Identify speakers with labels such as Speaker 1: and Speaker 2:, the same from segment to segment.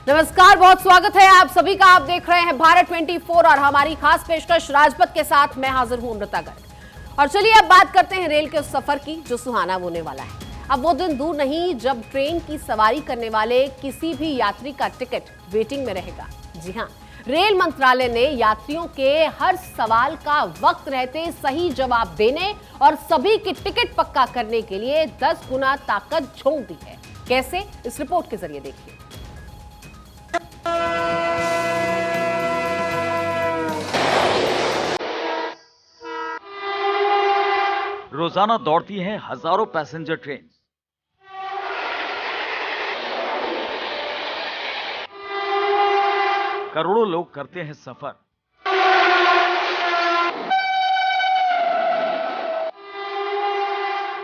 Speaker 1: नमस्कार, बहुत स्वागत है आप सभी का। आप देख रहे हैं भारत 24 और हमारी खास पेशकश राजपथ के साथ मैं हाजिर हूं अमृता गर्ग। और चलिए अब बात करते हैं रेल के उस सफर की जो सुहाना होने वाला है। अब वो दिन दूर नहीं जब ट्रेन की सवारी करने वाले किसी भी यात्री का टिकट वेटिंग में रहेगा। जी हां, रेल मंत्रालय ने यात्रियों के हर सवाल का वक्त रहते सही जवाब देने और सभी की टिकट पक्का करने के लिए 10 गुना ताकत झोंक दी है। कैसे, इस रिपोर्ट के जरिए देखिए।
Speaker 2: रोजाना दौड़ती हैं हजारों पैसेंजर ट्रेन। करोड़ों लोग करते हैं सफर।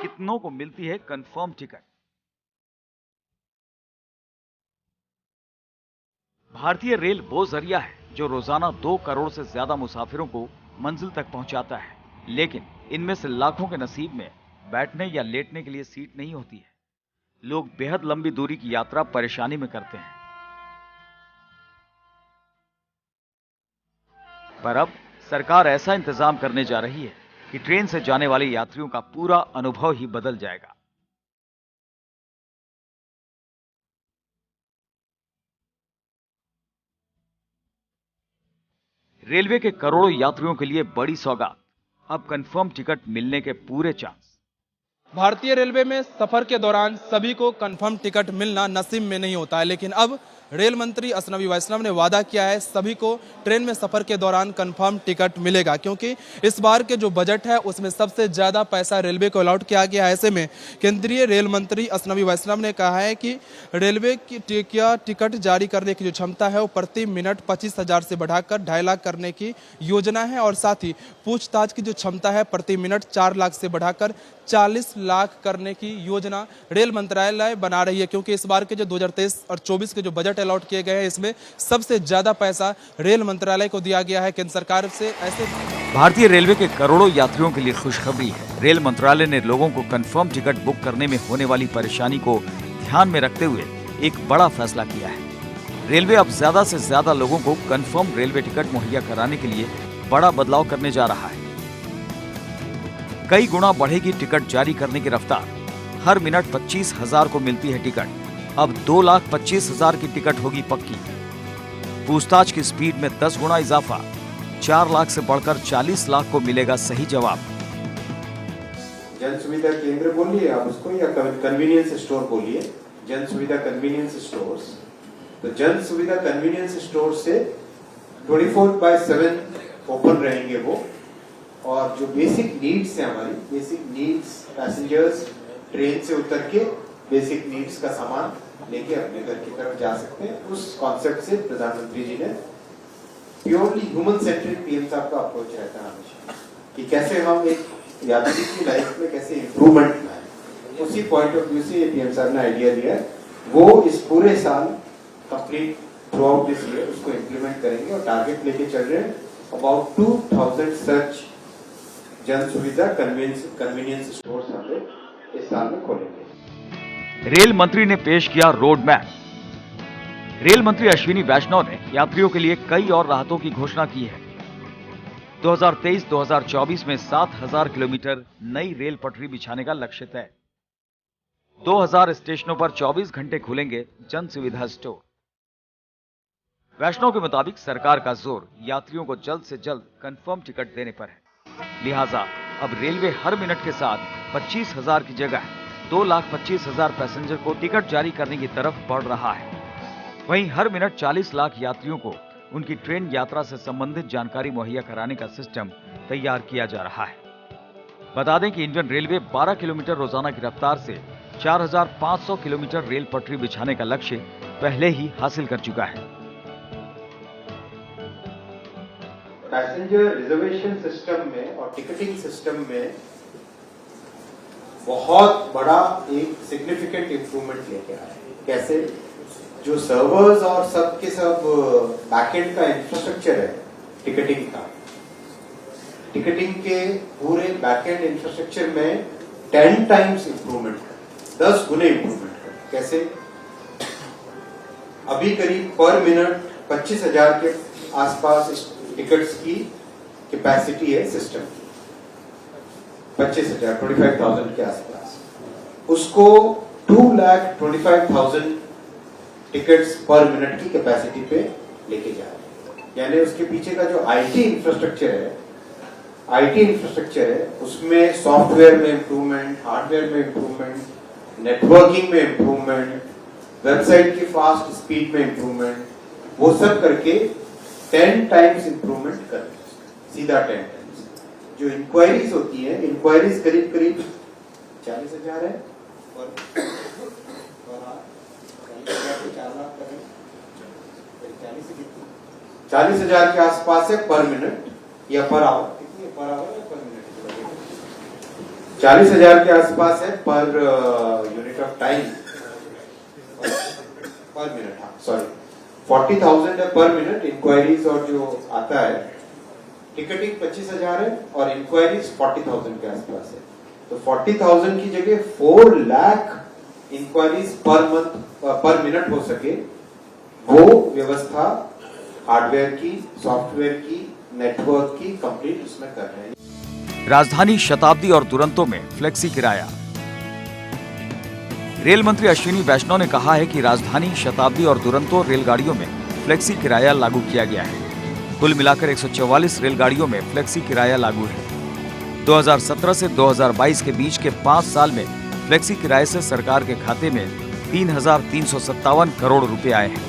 Speaker 2: कितनों को मिलती है कंफर्म टिकट। भारतीय रेल वो जरिया है जो रोजाना 2 करोड़ से ज्यादा मुसाफिरों को मंजिल तक पहुंचाता है, लेकिन इनमें से लाखों के नसीब में बैठने या लेटने के लिए सीट नहीं होती है। लोग बेहद लंबी दूरी की यात्रा परेशानी में करते हैं। पर अब सरकार ऐसा इंतजाम करने जा रही है कि ट्रेन से जाने वाले यात्रियों का पूरा अनुभव ही बदल जाएगा। रेलवे के करोड़ों यात्रियों के लिए बड़ी सौगात, अब कंफर्म टिकट मिलने के पूरे चांस।
Speaker 3: भारतीय रेलवे में सफर के दौरान सभी को कंफर्म टिकट मिलना नसीब में नहीं होता है, लेकिन अब रेल मंत्री अश्विनी वैष्णव ने वादा किया है सभी को ट्रेन में सफर के दौरान कंफर्म टिकट मिलेगा, क्योंकि इस बार के जो बजट है उसमें सबसे ज्यादा पैसा रेलवे को अलॉट किया गया है। ऐसे में केंद्रीय रेल मंत्री अश्विनी वैष्णव ने कहा है कि रेलवे की टिकट जारी करने की जो क्षमता है वो प्रति मिनट 25,000 से बढ़ाकर 2.5 लाख करने की योजना है, और साथ ही पूछताछ की जो क्षमता है प्रति मिनट 4 लाख से बढ़ाकर 40 लाख करने की योजना रेल मंत्रालय बना रही है, क्योंकि इस बार के जो 2023 और 24 के जो बजट अलॉट किए गए हैं इसमें सबसे ज्यादा पैसा रेल मंत्रालय को दिया गया है केंद्र सरकार से। ऐसे
Speaker 2: भारतीय रेलवे के करोड़ों यात्रियों के लिए खुशखबरी है। रेल मंत्रालय ने लोगों को कंफर्म टिकट बुक करने में होने वाली परेशानी को ध्यान में रखते हुए एक बड़ा फैसला किया है। रेलवे अब ज्यादा से ज्यादा लोगों को कंफर्म रेलवे टिकट मुहैया कराने के लिए बड़ा बदलाव करने जा रहा है। कई गुना बढ़ेगी टिकट जारी करने की रफ्तार। हर मिनट 25,000 को मिलती है टिकट, अब 2,25,000 की टिकट होगी पक्की। पूछताछ की स्पीड में 10 गुना इजाफा, 4 लाख से बढ़कर 40 लाख को मिलेगा सही जवाब।
Speaker 4: जन सुविधा केंद्र बोलिए आप उसको, या कन्वीनियंस स्टोर बोलिए, जन सुविधा कन्वीनियंस स्टोर्स। तो जन सुविधा कन्वीनियंस स्टोर से 24/7 ओपन रहेंगे वो, और जो बेसिक नीड्स है हमारी, बेसिक नीड्स पैसेंजर्स ट्रेन से उतर के बेसिक नीड्स का सामान लेके अपने घर की तरफ जा सकते हैं। उस कॉन्सेप्ट से प्रधानमंत्री जी ने प्योरली ह्यूमन सेंट्रिक पीएम साहब का अप्रोच रहता है हमेशा कि कैसे हम एक यात्री की लाइफ में कैसे इंप्रूवमेंट लाएं। उसी पॉइंट ऑफ व्यू से ये पीएम साहब ने आइडिया दिया है, वो इस पूरे साल complete through out this year उसको इम्प्लीमेंट करेंगे, और टारगेट लेके चल रहे हैं अबाउट 2,000 सच जन सुविधा कन्वीनियंस स्टोर्स हम लोग इस साल में खोलेंगे।
Speaker 2: रेल मंत्री ने पेश किया रोड मैप। रेल मंत्री अश्विनी वैष्णव ने यात्रियों के लिए कई और राहतों की घोषणा की है। 2023-2024 में 7,000 किलोमीटर नई रेल पटरी बिछाने का लक्ष्य तय। 2,000 स्टेशनों पर 24 घंटे खुलेंगे जन सुविधा स्टोर। वैष्णव के मुताबिक सरकार का जोर यात्रियों को जल्द से जल्द कंफर्म टिकट देने पर है, लिहाजा अब रेलवे हर मिनट के साथ 25,000 की जगह 2,25,000 पैसेंजर को टिकट जारी करने की तरफ बढ़ रहा है। वहीं हर मिनट 40 लाख यात्रियों को उनकी ट्रेन यात्रा से संबंधित जानकारी मुहैया कराने का सिस्टम तैयार किया जा रहा है। बता दें कि इंडियन रेलवे 12 किलोमीटर रोजाना की रफ्तार से 4,500 किलोमीटर रेल पटरी बिछाने का लक्ष्य पहले ही हासिल कर चुका है।
Speaker 4: पैसेंजर रिजर्वेशन सिस्टम में और टिकटिंग सिस्टम में बहुत बड़ा एक सिग्निफिकेंट इंप्रूवमेंट लेके आया है। कैसे? जो सर्वर्स और सब के सब बैकएंड का इंफ्रास्ट्रक्चर है टिकटिंग का, टिकटिंग के पूरे बैकएंड इंफ्रास्ट्रक्चर में 10 टाइम्स इंप्रूवमेंट कर, 10 गुने इंप्रूवमेंट कर। कैसे? अभी करीब पर मिनट 25,000 के आसपास टिकट्स की कैपेसिटी है सिस्टम की, 25,000 के आसपास। उसको 2,25,000 टिकट्स पर मिनट की कैपेसिटी पे लेके जा रहे हैं। यानी उसके पीछे का जो आईटी इंफ्रास्ट्रक्चर है उसमें सॉफ्टवेयर में इम्प्रूवमेंट, हार्डवेयर में इम्प्रूवमेंट, नेटवर्किंग में इम्प्रूवमेंट, वेबसाइट की फास्ट स्पीड में इम्प्रूवमेंट, वो सब करके 10 टाइम्स इम्प्रूवमेंट कर रहे हैं, सीधा 10 टाइम्स। जो इंक्वायरीज होती है, इंक्वायरीज करीब 40,000 है और 40,000 के आसपास है पर मिनट या पर आवर। कितनी पर आवर या पर मिनट? 40,000 के आसपास है पर यूनिट ऑफ टाइम, पर मिनट। हाँ सॉरी, 40,000 है पर मिनट इंक्वायरीज, और जो आता है टिकटिंग 25,000 है और इंक्वायरीज 40,000 के आसपास है। तो 40,000 की जगह 4 लाख इंक्वायरीज पर मिनट हो सके, वो व्यवस्था हार्डवेयर की, सॉफ्टवेयर की, नेटवर्क की कंप्लीट उसमें कर रहे हैं।
Speaker 2: राजधानी शताब्दी और दुरंतो में फ्लेक्सी किराया। रेल मंत्री अश्विनी वैष्णव ने कहा है कि राजधानी शताब्दी और दुरंतो रेलगाड़ियों में फ्लेक्सी किराया लागू किया गया है। कुल मिलाकर 144 रेलगाड़ियों में फ्लेक्सी किराया लागू है। 2017 से 2022 के बीच के 5 साल में फ्लेक्सी किराए से सरकार के खाते में 3,357 करोड़ रुपए आए हैं।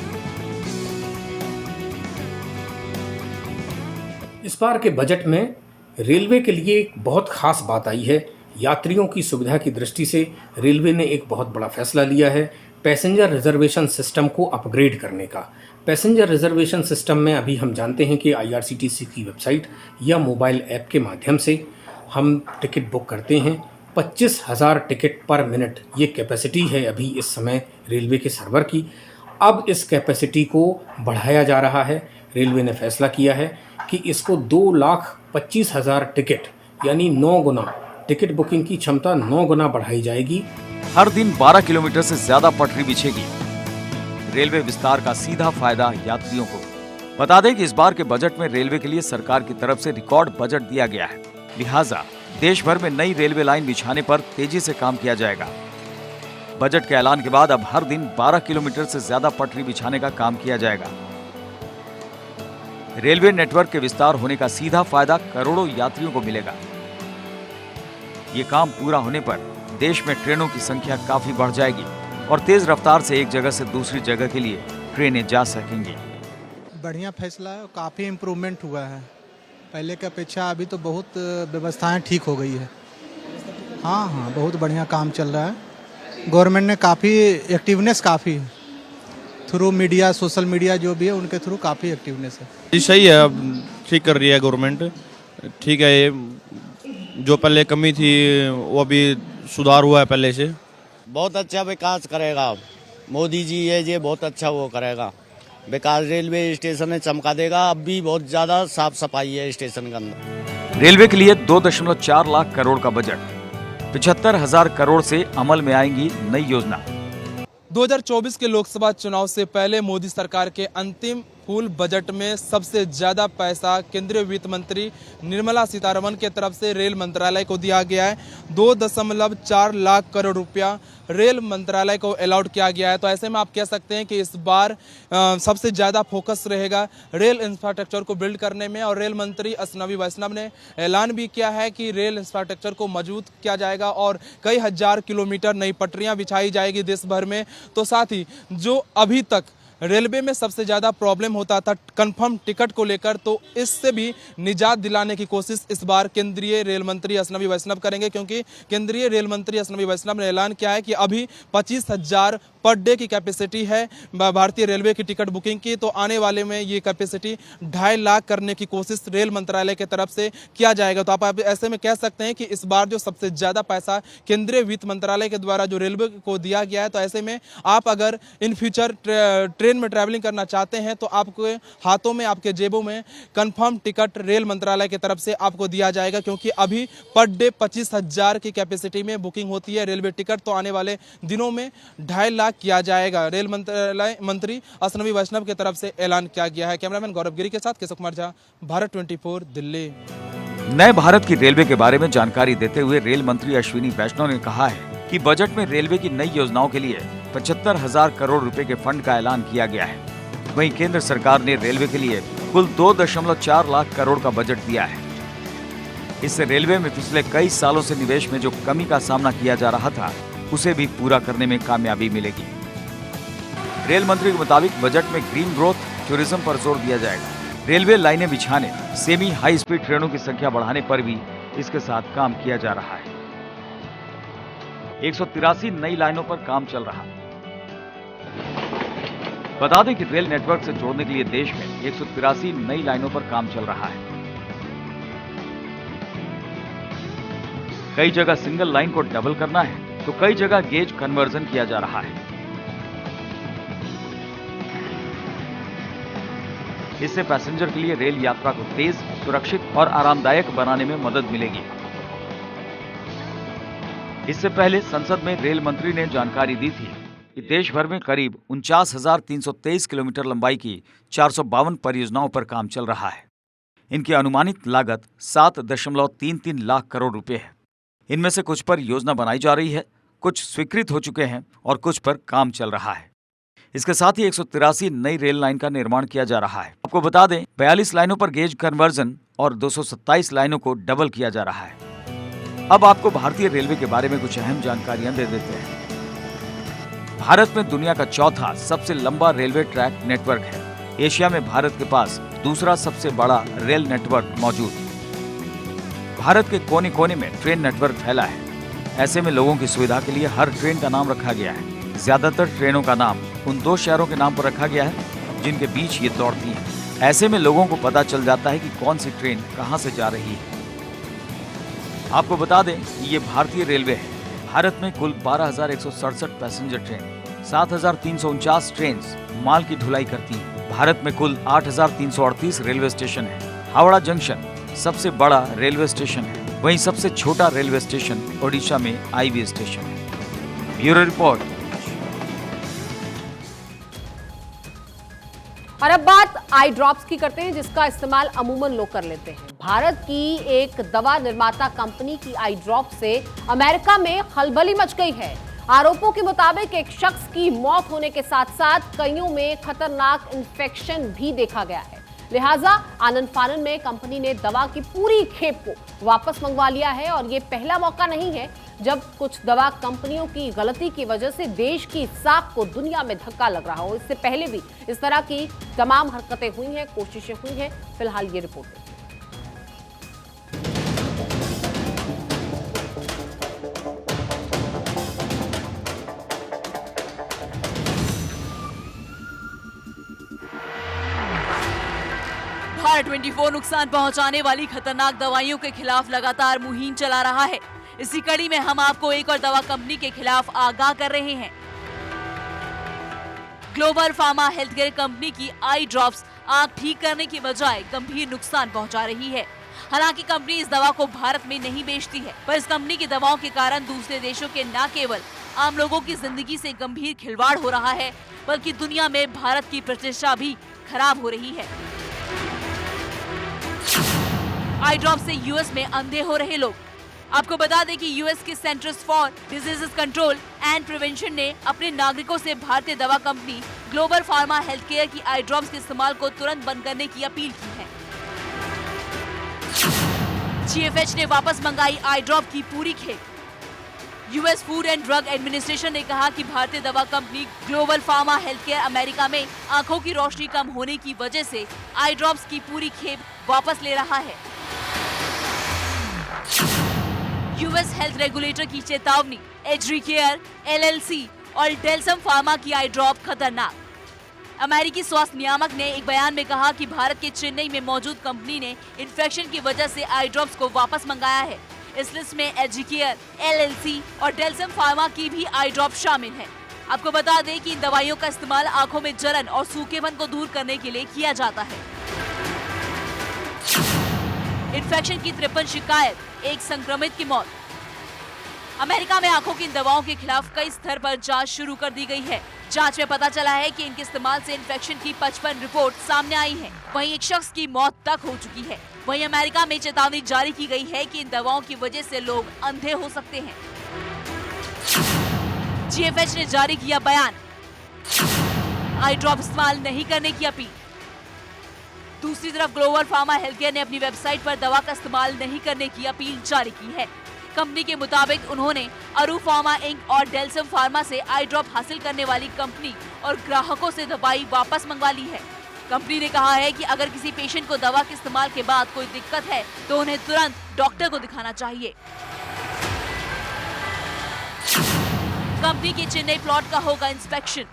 Speaker 5: इस बार के बजट में रेलवे के लिए एक बहुत खास बात आई है। यात्रियों की सुविधा की दृष्टि से रेलवे ने एक बहुत बड़ा फैसला लिया है पैसेंजर रिजर्वेशन सिस्टम को अपग्रेड करने का। पैसेंजर रिजर्वेशन सिस्टम में अभी हम जानते हैं कि IRCTC की वेबसाइट या मोबाइल ऐप के माध्यम से हम टिकट बुक करते हैं। 25,000 टिकट पर मिनट ये कैपेसिटी है अभी इस समय रेलवे के सर्वर की। अब इस कैपेसिटी को बढ़ाया जा रहा है। रेलवे ने फैसला किया है कि इसको 2,25,000 टिकट यानी 9 गुना टिकट बुकिंग की क्षमता 9 गुना बढ़ाई जाएगी।
Speaker 2: हर दिन 12 किलोमीटर से ज्यादा पटरी बिछेगी। रेलवे विस्तार का सीधा फायदा यात्रियों को। बता दें कि इस बार के बजट में रेलवे के लिए सरकार की तरफ से रिकॉर्ड बजट दिया गया है, लिहाजा देश भर में नई रेलवे लाइन बिछाने पर तेजी से काम किया जाएगा। बजट के ऐलान के बाद अब हर दिन 12 किलोमीटर से ज्यादा पटरी बिछाने का काम किया जाएगा। रेलवे नेटवर्क के विस्तार होने का सीधा फायदा करोड़ों यात्रियों को मिलेगा। ये काम पूरा होने पर देश में ट्रेनों की संख्या काफी बढ़ जाएगी और तेज रफ्तार से एक जगह से दूसरी जगह के लिए ट्रेनें जा सकेंगी।
Speaker 6: बढ़िया फैसला है, काफ़ी इम्प्रूवमेंट हुआ है पहले की अपेक्षा। अभी तो बहुत व्यवस्थाएं ठीक हो गई है। हाँ, बहुत बढ़िया काम चल रहा है। गवर्नमेंट ने काफ़ी एक्टिवनेस काफ़ी थ्रू मीडिया, सोशल मीडिया जो भी है उनके थ्रू काफ़ी एक्टिवनेस है।
Speaker 7: जी सही है, अब ठीक कर रही है गवर्नमेंट। ठीक है, ये जो पहले कमी थी वो अभी सुधार हुआ है पहले से।
Speaker 8: बहुत अच्छा विकास करेगा मोदी जी, ये बहुत अच्छा वो करेगा विकास। रेलवे स्टेशन में चमका देगा। अब भी बहुत ज्यादा साफ सफाई है स्टेशन के अंदर।
Speaker 2: रेलवे के लिए 2.4 लाख करोड़ का बजट, 75,000 करोड़ से अमल में आएंगी नई योजना।
Speaker 3: 2024 के लोकसभा चुनाव से पहले मोदी सरकार के अंतिम फुल बजट में सबसे ज्यादा पैसा केंद्रीय वित्त मंत्री निर्मला सीतारमण के तरफ से रेल मंत्रालय को दिया गया है। 2.4 लाख करोड़ रुपया रेल मंत्रालय को अलॉट किया गया है। तो ऐसे में आप कह सकते हैं कि इस बार सबसे ज़्यादा फोकस रहेगा रेल इंफ्रास्ट्रक्चर को बिल्ड करने में। और रेल मंत्री अश्विनी वैष्णव ने ऐलान भी किया है कि रेल इंफ्रास्ट्रक्चर को मजबूत किया जाएगा और कई हजार किलोमीटर नई पटरियां बिछाई जाएगी देश भर में। तो साथ ही जो अभी तक रेलवे में सबसे ज़्यादा प्रॉब्लम होता था कंफर्म टिकट को लेकर, तो इससे भी निजात दिलाने की कोशिश इस बार केंद्रीय रेल मंत्री अश्विनी वैष्णव करेंगे। क्योंकि केंद्रीय रेल मंत्री अश्विनी वैष्णव ने ऐलान किया है कि अभी 25,000 पर डे की कैपेसिटी है भारतीय रेलवे की टिकट बुकिंग की। तो आने वाले में ये कैपेसिटी 2.5 लाख करने की कोशिश रेल मंत्रालय की तरफ से किया जाएगा। तो आप ऐसे में कह सकते हैं कि इस बार जो सबसे ज़्यादा पैसा केंद्रीय वित्त मंत्रालय के द्वारा जो रेलवे को दिया गया है, तो ऐसे में आप अगर इन फ्यूचर ट्रेन में ट्रैवलिंग करना चाहते हैं तो आपके हाथों में, आपके जेबों में कंफर्म टिकट रेल मंत्रालय की तरफ से आपको दिया जाएगा। क्योंकि अभी पर डे 25,000 की कैपेसिटी में बुकिंग होती है रेलवे टिकट। तो आने वाले दिनों में 2.5 लाख किया जाएगा। रेल मंत्री अश्विनी वैष्णव की तरफ से ऐलान किया गया है। कैमरामैन गौरव गिरी के साथ केशव कुमार झा, भारत 24 दिल्ली।
Speaker 2: नए भारत की रेलवे के बारे में जानकारी देते हुए रेल मंत्री अश्विनी वैष्णव ने कहा है कि बजट में रेलवे की नई योजनाओं के लिए 75,000 करोड़ रुपए के फंड का ऐलान किया गया है। वहीं केंद्र सरकार ने रेलवे के लिए कुल 2.4 लाख करोड़ का बजट दिया है। इससे रेलवे में पिछले कई सालों से निवेश में जो कमी का सामना किया जा रहा था, उसे भी पूरा करने में कामयाबी मिलेगी। रेल मंत्री के मुताबिक बजट में ग्रीन ग्रोथ, टूरिज्म पर जोर दिया जाएगा। रेलवे लाइनें बिछाने, सेमी हाई स्पीड ट्रेनों की संख्या बढ़ाने पर भी इसके साथ काम किया जा रहा है। 183 नई लाइनों पर काम चल रहा है। बता दें कि रेल नेटवर्क से जोड़ने के लिए देश में 183 नई लाइनों पर काम चल रहा है। कई जगह सिंगल लाइन को डबल करना है, तो कई जगह गेज कन्वर्जन किया जा रहा है। इससे पैसेंजर के लिए रेल यात्रा को तेज, सुरक्षित और आरामदायक बनाने में मदद मिलेगी। इससे पहले संसद में रेल मंत्री ने जानकारी दी थी कि देश भर में करीब 49,323 किलोमीटर लंबाई की 452 परियोजनाओं पर काम चल रहा है। इनकी अनुमानित लागत 7.33 लाख करोड़ रुपए है। इनमें से कुछ पर योजना बनाई जा रही है, कुछ स्वीकृत हो चुके हैं और कुछ पर काम चल रहा है। इसके साथ ही 183 नई रेल लाइन का निर्माण किया जा रहा है। आपको बता दें, 42 लाइनों पर गेज कन्वर्जन और 227 लाइनों को डबल किया जा रहा है। अब आपको भारतीय रेलवे के बारे में कुछ अहम जानकारियां दे देते हैं। भारत में दुनिया का चौथा सबसे लंबा रेलवे ट्रैक नेटवर्क है। एशिया में भारत के पास दूसरा सबसे बड़ा रेल नेटवर्क मौजूद है। भारत के कोने कोने में ट्रेन नेटवर्क फैला है। ऐसे में लोगों की सुविधा के लिए हर ट्रेन का नाम रखा गया है। ज्यादातर ट्रेनों का नाम उन 2 शहरों के नाम पर रखा गया है जिनके बीच ये दौड़ती है। ऐसे में लोगों को पता चल जाता है कि कौन सी ट्रेन कहां से जा रही है। आपको बता दें कि ये भारतीय रेलवे है। भारत में कुल 12,167 पैसेंजर ट्रेन, 7,349 ट्रेन माल की ढुलाई करती हैं। भारत में कुल 8,338 रेलवे स्टेशन है। हावड़ा जंक्शन सबसे बड़ा रेलवे स्टेशन है। वहीं सबसे छोटा रेलवे स्टेशन ओडिशा में आईवी स्टेशन है। Bureau report.
Speaker 1: और अब बात आई ड्रॉप्स की करते हैं, जिसका इस्तेमाल अमूमन लोग कर लेते हैं। भारत की एक दवा निर्माता कंपनी की आई ड्रॉप से अमेरिका में खलबली मच गई है। आरोपों के मुताबिक एक शख्स की मौत होने के साथ साथ कईयों में खतरनाक इन्फेक्शन भी देखा गया है। लिहाजा आनन फानन में कंपनी ने दवा की पूरी खेप को वापस मंगवा लिया है और ये पहला मौका नहीं है जब कुछ दवा कंपनियों की गलती की वजह से देश की साख को दुनिया में धक्का लग रहा हो। इससे पहले भी इस तरह की तमाम हरकतें हुई हैं, कोशिशें हुई हैं। फिलहाल ये रिपोर्ट है।
Speaker 9: भारत 24 नुकसान पहुंचाने वाली खतरनाक दवाइयों के खिलाफ लगातार मुहिम चला रहा है। इसी कड़ी में हम आपको एक और दवा कंपनी के खिलाफ आगाह कर रहे हैं। ग्लोबल फार्मा हेल्थकेयर कंपनी की आई ड्रॉप्स आंख ठीक करने की बजाय गंभीर नुकसान पहुंचा रही है। हालांकि कंपनी इस दवा को भारत में नहीं बेचती है, पर इस कंपनी की दवाओं के कारण दूसरे देशों के न केवल आम लोगों की जिंदगी से गंभीर खिलवाड़ हो रहा है, बल्कि दुनिया में भारत की प्रतिष्ठा भी खराब हो रही है। आई ड्रॉप से यूएस में अंधे हो रहे लोग। आपको बता दें कि यूएस के centres for diseases control and prevention ने अपने नागरिकों से भारतीय दवा कंपनी ग्लोबल फार्मा हेल्थकेयर की आई ड्रॉप्स के इस्तेमाल को तुरंत बंद करने की अपील की है। जीएफएच ने वापस मंगाई आई ड्रॉप की पूरी खेप। US food and drug administration ने कहा कि भारतीय दवा company global pharma healthcare America में आंखों की रोशनी कम होने की वजह से आई ड्रॉप्स की पूरी खेप वापस ले रहा है। यूएस हेल्थ रेगुलेटर की चेतावनी, एड्रीकेयर, एलएलसी और डेल्सम फार्मा की आई ड्रॉप खतरनाक। अमेरिकी स्वास्थ्य नियामक ने एक बयान में कहा कि भारत के चेन्नई में मौजूद कंपनी ने इन्फेक्शन की वजह से आई ड्रॉप्स को वापस मंगाया है। इस लिस्ट में एड्रीकेयर, एलएलसी और डेल्सम फार्मा की भी आई ड्रॉप शामिल है। आपको बता दें कि इन दवाइयों का इस्तेमाल आंखों में जलन और सूखेपन को दूर करने के लिए किया जाता है। इन्फेक्शन की 53 शिकायत, एक संक्रमित की मौत। अमेरिका में आंखों की इन दवाओं के खिलाफ कई स्तर पर जांच शुरू कर दी गई है। जांच में पता चला है कि इनके इस्तेमाल से इन्फेक्शन की 55 रिपोर्ट सामने आई है। वहीं एक शख्स की मौत तक हो चुकी है। वहीं अमेरिका में चेतावनी जारी की गई है कि इन दवाओं की वजह से लोग अंधे हो सकते हैं। GFH ने जारी किया बयान, आई ड्रॉप इस्तेमाल नहीं करने की अपील। दूसरी तरफ ग्लोबल फार्मा हेल्थकेयर ने अपनी वेबसाइट पर दवा का इस्तेमाल नहीं करने की अपील जारी की है। कंपनी के मुताबिक उन्होंने अरू फार्मा इंक और डेल्सम फार्मा से आई ड्रॉप हासिल करने वाली कंपनी और ग्राहकों से दवाई वापस मंगवा ली है। कंपनी ने कहा है कि अगर किसी पेशेंट को दवा के इस्तेमाल के बाद कोई दिक्कत है तो उन्हें तुरंत डॉक्टर को दिखाना चाहिए। कंपनी के चेन्नई प्लॉट का होगा इंस्पेक्शन।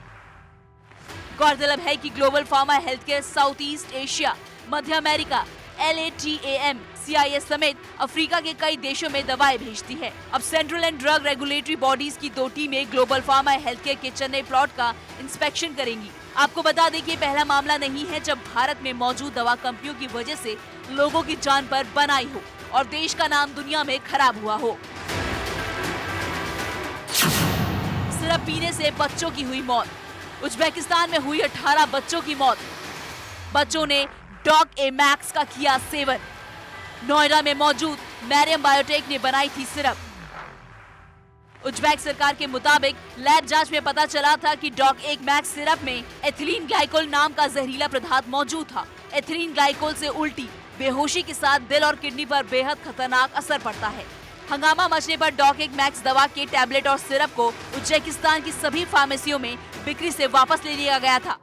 Speaker 9: गौरतलब है कि global pharma healthcare South East Asia, मध्य अमेरिका, LATAM, CIS समेत अफ्रीका के कई देशों में दवाएं भेजती है। अब central and drug regulatory bodies की 2 टीमें ग्लोबल फार्मा हेल्थकेयर के चेन्नई प्लॉट का इंस्पेक्शन करेंगी। आपको बता दें कि पहला मामला नहीं है जब भारत में मौजूद दवा कंपनियों की वजह से लोगों की जान पर बनाई हो और देश का नाम दुनिया में खराब हुआ हो। सिरप पीने से बच्चों की हुई मौत। उज्बेकिस्तान में हुई 18 बच्चों की मौत। बच्चों ने डॉक ए मैक्स का किया सेवन। नोएडा में मौजूद मैरियम बायोटेक ने बनाई थी सिरप। उज्बेक सरकार के मुताबिक लैब जांच में पता चला था कि डॉक ए मैक्स सिरप में एथिलीन ग्लाइकोल नाम का जहरीला पदार्थ मौजूद था। एथिलीन ग्लाइकोल से उल्टी, बेहोशी के साथ दिल और किडनी पर बेहद खतरनाक असर पड़ता है। हंगामा मचने पर डॉक ए मैक्स दवा के टैबलेट और सिरप को उज्बेकिस्तान की सभी फार्मेसियों में बिक्री से वापस ले लिया गया था।